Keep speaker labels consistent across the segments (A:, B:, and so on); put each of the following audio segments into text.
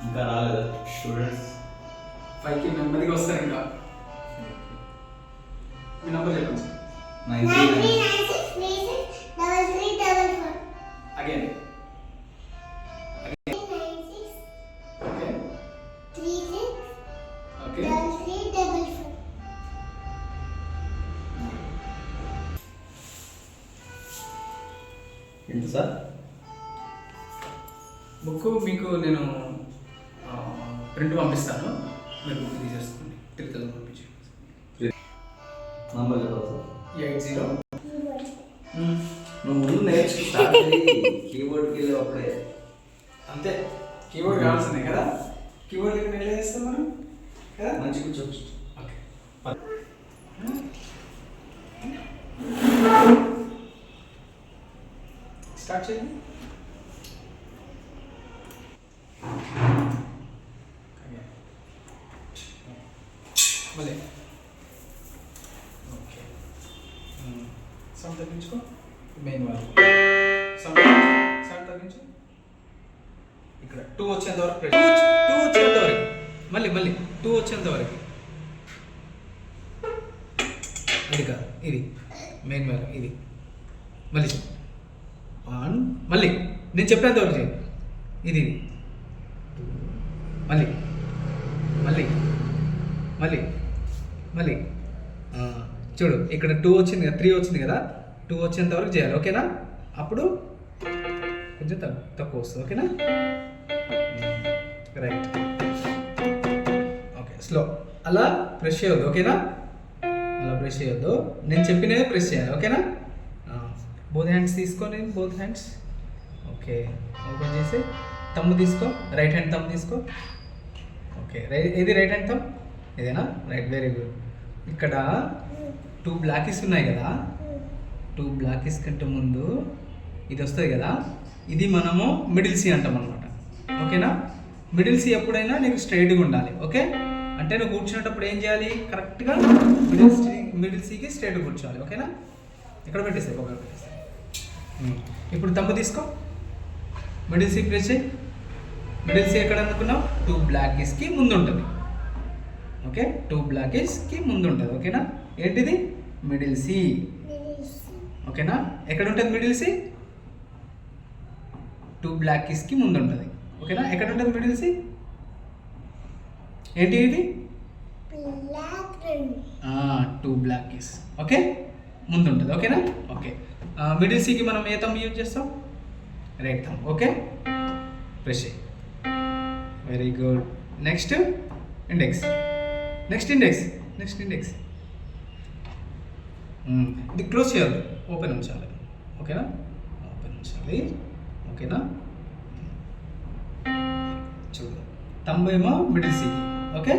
A: ఇంకా రాలేదు స్టూడెంట్స్
B: 5కి నెమ్మదిగా వస్తారు. ఇంకా మీ నంబర్ చెప్పండి.
C: 9396
B: అగైన్ ఓకే.
A: ఎంత సార్?
B: బుక్ మీకు నేను ప్రింట్ పంపిస్తాను, మీరు బుక్ తీసేసుకోండి. 3000 పంపించి
A: నంబర్ చెప్పాలి సార్.
B: 80
A: నువ్వు ముందు నేర్చుకు స్టార్ట్ చేయి. కీబోర్డ్కి వెళ్ళి అప్పుడే
B: అంతే. కీబోర్డ్ కావాల్సిందే కదా, కీబోర్డ్ ఇక్కడ ఎలా చేస్తాం మనం కదా.
A: మంచి కూర్చోవచ్చు.
B: ఓకే, స్టార్ట్ చేయండి. మళ్ళీ ఓకే, సౌండ్ తగ్గించుకో. మెయిన్ వాళ్ళు సౌండ్ తగ్గించు. ఇక్కడ 2 వచ్చేంత వరకు 2 వచ్చేంత వరకు మళ్ళీ 2 వచ్చేంత వరకు. ఇది కాదు, ఇది మెయిన్ వాల్యూ. ఇది మళ్ళీ 1, మళ్ళీ నేను చెప్పేంత వరకు చేయి. ఇది మళ్ళీ మళ్ళీ మళ్ళీ మళ్ళీ చూడు, ఇక్కడ 2 వచ్చింది కదా, 3 వచ్చింది కదా, 2 వచ్చేంత వరకు చేయాలి. ఓకేనా? అప్పుడు కొంచెం తక్కువ వస్తుంది. ఓకేనా? రైట్. Okay, slow. అలా ప్రెస్ చేయొద్దు. ఓకేనా? అలా ప్రెస్ చేయొద్దు, నేను చెప్పినవి ప్రెస్ చేయాలి. ఓకేనా? బోత్ హ్యాండ్స్ తీసుకొని, బోత్ హ్యాండ్స్ ఓకే ఓపెన్ చేసి తమ్ము తీసుకో. రైట్ హ్యాండ్ తమ్ము తీసుకో. ఓకే, ఇది రైట్ హ్యాండ్ తమ్, ఇదేనా? Right, very good. ఇక్కడ 2 బ్లాకీస్ ఉన్నాయి కదా, 2 బ్లాకీస్ కంటే ముందు ఇది వస్తుంది కదా, ఇది మనము మిడిల్ సి అంటాం అనమాట. ఓకేనా? మిడిల్ సి ఎప్పుడైనా నీకు స్ట్రైట్గా ఉండాలి. ఓకే, అంటే నువ్వు కూర్చునేటప్పుడు ఏం చేయాలి? కరెక్ట్గా మిడిల్ సికి స్ట్రైట్గా కూర్చోవాలి. ఓకేనా? ఇక్కడ పెట్టేస్తాయి, ఒక పెట్టేస్తాయి. ఇప్పుడు తమ్ము తీసుకో, మిడిల్ సి ప్రెస్ చేయి. మిడిల్ సి ఎక్కడ అనుకున్నావు? 2 బ్లాకీస్కి ముందు ఉంటుంది. ఓకే, 2 బ్లాకీస్కి ముందు ఉంటుంది. ఓకేనా? ఏంటిది? Middle C. ఓకేనా? ఎక్కడ ఉంటుంది మిడిల్ సి? 2 బ్లాకీస్కి ముందు ఉంటుంది. ఓకేనా? ఎక్కడ ఉంటుంది మిడిల్ సి? ఏంటి ఇది? 2 బ్లాకీస్. ఓకే, ముందు ఉంటుంది. ఓకేనా? ఓకే, మిడిల్ సికి మనం ఏ థంబ్ యూజ్ చేస్తాం? Right thumb. ఓకే, ప్రెస్ చేయి. Very good. Next index, next index, next index. ఇది క్లోజ్ చేయాలి, ఓపెన్ ఉంచాలి. ఓకేనా? ఓపెన్ ఉంచాలి. ఓకేనా? చూడు, థంబ్ ఏమో మిడిల్ సికి. Okay,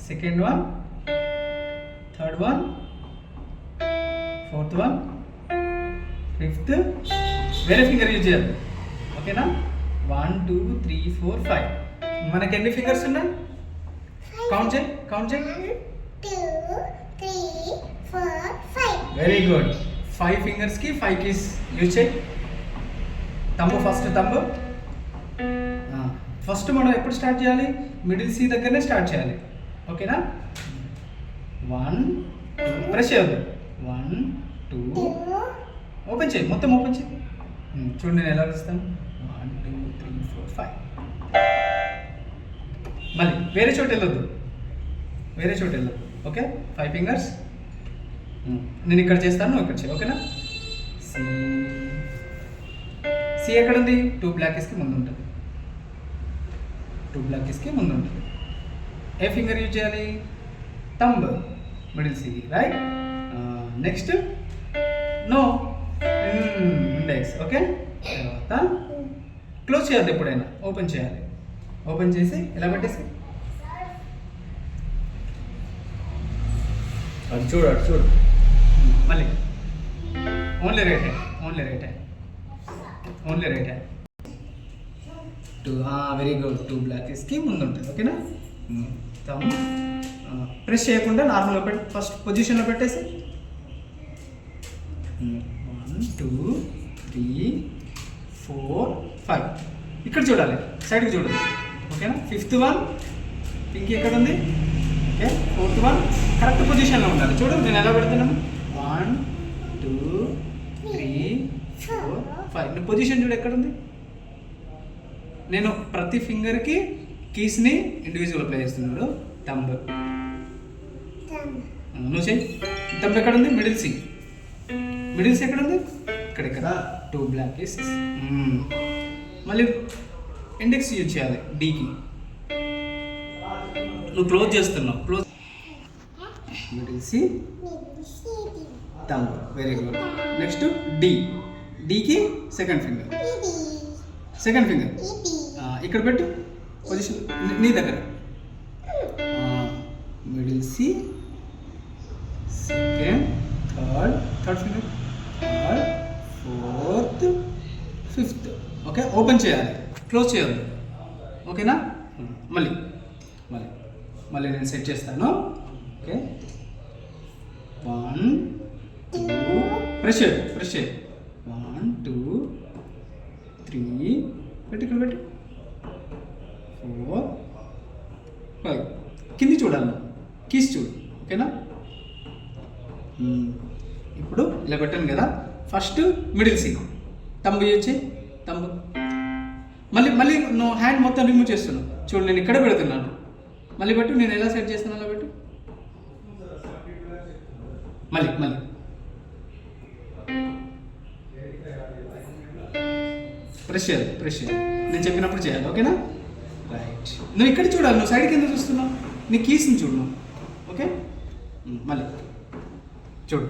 B: second one, third one, fourth one, fifth వేరే ఫింగర్ యూజ్ చేయాలి. ఓకేనా? 1 2 3 4 5. మనకి ఎన్ని ఫింగర్స్ ఉన్నాయి? కౌంట్ చేయి, కౌంట్ చేయి.
C: 1 2 3 4 5.
B: Very good. 5 ఫింగర్స్కి 5 కీస్ యూజ్ చేయి. Thumb, first thumb. ఫస్ట్ మనం ఎప్పుడు స్టార్ట్ చేయాలి? మిడిల్ సి దగ్గరనే స్టార్ట్ చేయాలి. ఓకేనా? 1 2 ప్రెస్ చేయొద్దు. 1 2 ఓపెన్ చేయి, మొత్తం ఓపెన్ చేయి. చూడు నేను ఎలా ఇస్తాను. 1 2 3 4 5. మళ్ళీ వేరే చోటు వెళ్ళొద్దు, వేరే చోటు వెళ్ళొద్దు. Okay, 5 fingers. నేను ఇక్కడ చేస్తాను, నువ్వు ఇక్కడ చేయి. ఓకేనా? సి. సి ఎక్కడ ఉంది? 2 బ్లాకీస్కి ముందు ఉంటుంది. 2 బ్లాకీస్కి ముందు ఉంటుంది. ఏ ఫింగర్ యూజ్ చేయాలి? Thumb middle C right. Next no index. Okay, తర్వాత క్లోజ్ చేయద్దు, ఎప్పుడైనా ఓపెన్ చేయాలి. ఓపెన్ చేసి ఇలా పెట్టేసి
A: అటు చూడు, అటు చూడు.
B: మళ్ళీ only right hand, only right hand, only right hand. Two, very good. Two black కి ముందు ఉంటుంది. ఓకేనా. థంబ్ ప్రెస్ చేయకుండా నార్మల్గా పెట్టి ఫస్ట్ పొజిషన్లో పెట్టేసి 1 2 3 4 5 ఇక్కడ చూడాలి, సైడ్కి చూడాలి. ఓకేనా. ఫిఫ్త్ వన్ పింక్ ఎక్కడ ఉంది? ఓకే, ఫోర్త్ వన్ కరెక్ట్ పొజిషన్లో ఉండాలి. చూడు నేను ఎలా పెడుతున్నాను. 1 2 3 4 5. నువ్వు పొజిషన్ చూడు ఎక్కడ ఉంది. నేను ప్రతి ఫింగర్కి కీస్ని ఇండివిజువల్ అప్లై చేస్తున్నాడు. థంబ్ నువ్వు చెయ్యి. థంబ్ ఎక్కడ ఉంది? Middle C. మిడిల్ సి ఎక్కడ ఉంది? ఇక్కడ ఇక్కడ. Two black keys. మళ్ళీ ఇండెక్స్ యూజ్ చేయాలి డీకి. నువ్వు క్లోజ్ చేస్తున్నావు. Close middle C, thumb. Very good. Next D. డీకి సెకండ్ ఫింగర్, సెకండ్ ఫింగర్ ఇక్కడ పెట్టు పొజిషన్ నీ దగ్గర. Middle C, second, third finger, third, fourth, fifth. Okay, open చేయాలి, క్లోజ్ చేయొద్దు. ఓకేనా. మళ్ళీ మళ్ళీ మళ్ళీ నేను సెట్ చేస్తాను. ఓకే, 1 2 ప్రెస్ చేయి, ప్రెస్ చేయి. 1 2 3 పెట్టి ఇక్కడ పెట్టి 4 5. కింది చూడాలి, కీస్ చూడు. ఓకేనా. ఇప్పుడు ఇలా పెట్టాను కదా. ఫస్ట్ మిడిల్ సి, థంబ్ చేయొచ్చి. థంబ్ మళ్ళీ మళ్ళీ నువ్వు హ్యాండ్ మొత్తం రిమూవ్ చేస్తున్నావు. చూడు నేను ఇక్కడ పెడుతున్నాను. మళ్ళీ పెట్టు, నేను ఎలా సెట్ చేస్తాను అలా పెట్టు. మళ్ళీ మళ్ళీ ప్రెస్ చేయాలి, ప్రెస్ చేయాలి. నేను చెప్పినప్పుడు చేయాలి. ఓకేనా. రైట్. నువ్వు ఇక్కడ చూడాలి, నువ్వు సైడ్ కింద చూస్తున్నావు. నీ కీస్ని చూడు నువ్వు. ఓకే, మళ్ళీ చూడు.